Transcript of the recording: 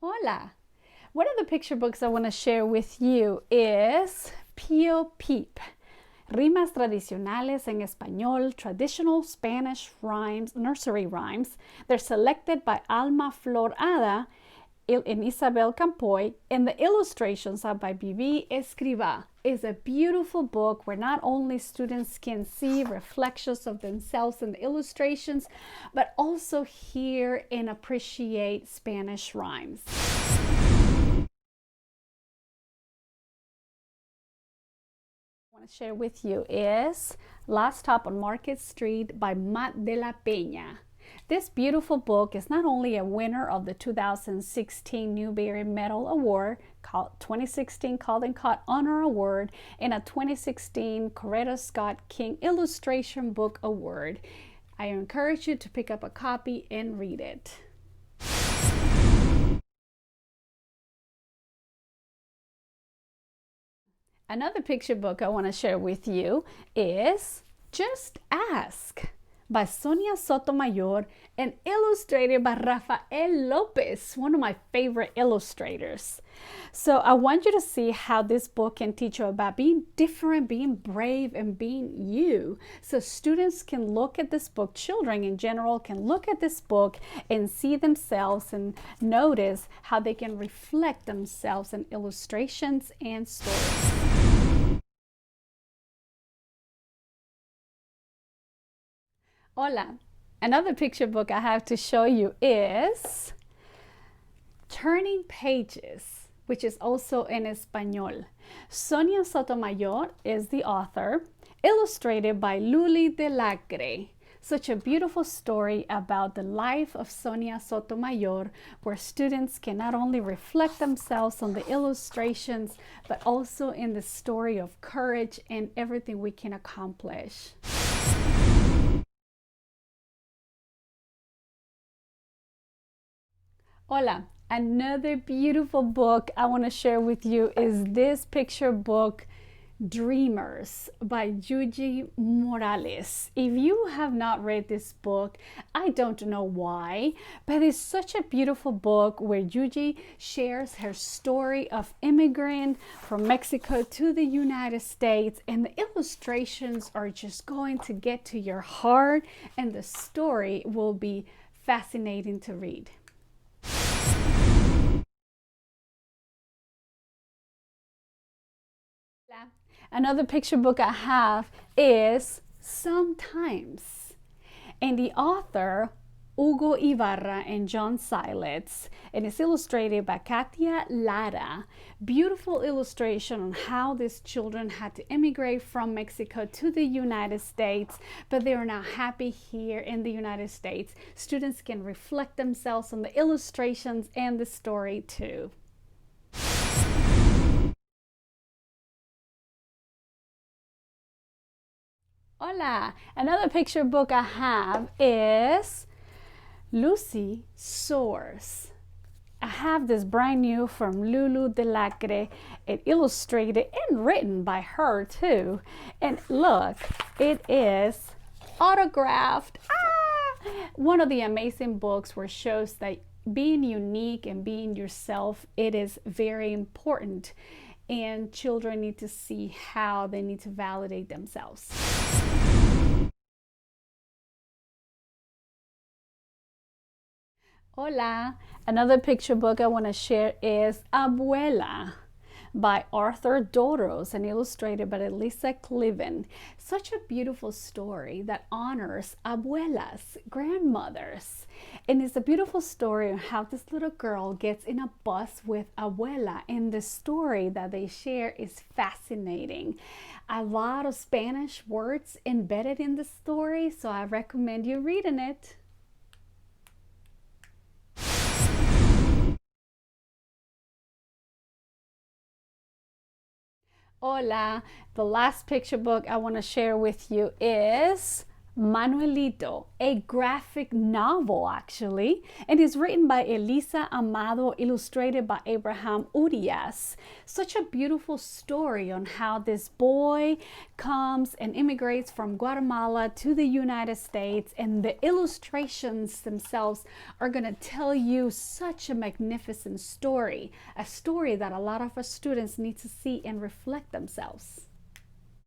Hola! One of the picture books I want to share with you is Pío Peep, Rimas Tradicionales en Español, Traditional Spanish Rhymes, Nursery Rhymes. They're selected by Alma Florada and Isabel Campoy, and the illustrations are by Vivi Escrivá. It's a beautiful book where not only students can see reflections of themselves in the illustrations, but also hear and appreciate Spanish rhymes. I want to share with you is Last Stop on Market Street by Mat de la Peña. This beautiful book is not only a winner of the 2016 Newbery Medal Award, 2016 Caldecott Honor Award, and a 2016 Coretta Scott King Illustration Book Award. I encourage you to pick up a copy and read it. Another picture book I want to share with you is Just Ask by Sonia Sotomayor and illustrated by Rafael Lopez, one of my favorite illustrators. So I want you to see how this book can teach you about being different, being brave, and being you. So students can look at this book, children in general can look at this book and see themselves and notice how they can reflect themselves in illustrations and stories. Hola! Another picture book I have to show you is Turning Pages, which is also in Espanol. Sonia Sotomayor is the author, illustrated by Luli de Lacre. Such a beautiful story about the life of Sonia Sotomayor, where students can not only reflect themselves on the illustrations, but also in the story of courage and everything we can accomplish. Hola! Another beautiful book I want to share with you is this picture book, Dreamers by Yuji Morales. If you have not read this book, I don't know why, but it's such a beautiful book where Yuji shares her story of immigrant from Mexico to the United States, and the illustrations are just going to get to your heart, and the story will be fascinating to read. Another picture book I have is Sometimes, and the author Hugo Ibarra and John Silets, and it's illustrated by Katia Lara. Beautiful illustration on how these children had to immigrate from Mexico to the United States, but they are now happy here in the United States. Students can reflect themselves on the illustrations and the story too. Hola! Another picture book I have is Lucy Soars. I have this brand new from Lulu de Lacre. It illustrated and written by her too. And look, it is autographed. One of the amazing books where it shows that being unique and being yourself, it is very important. And children need to see how they need to validate themselves. Hola! Another picture book I want to share is Abuela by Arthur Dorros and illustrated by Elisa Cleven. Such a beautiful story that honors abuelas, grandmothers. And it's a beautiful story on how this little girl gets in a bus with abuela, and the story that they share is fascinating. A lot of Spanish words embedded in the story, so I recommend you reading it. Hola! The last picture book I want to share with you is Manuelito, a graphic novel actually, and is written by Elisa Amado, illustrated by Abraham Urias. Such a beautiful story on how this boy comes and immigrates from Guatemala to the United States, and the illustrations themselves are going to tell you such a magnificent story, a story that a lot of our students need to see and reflect themselves.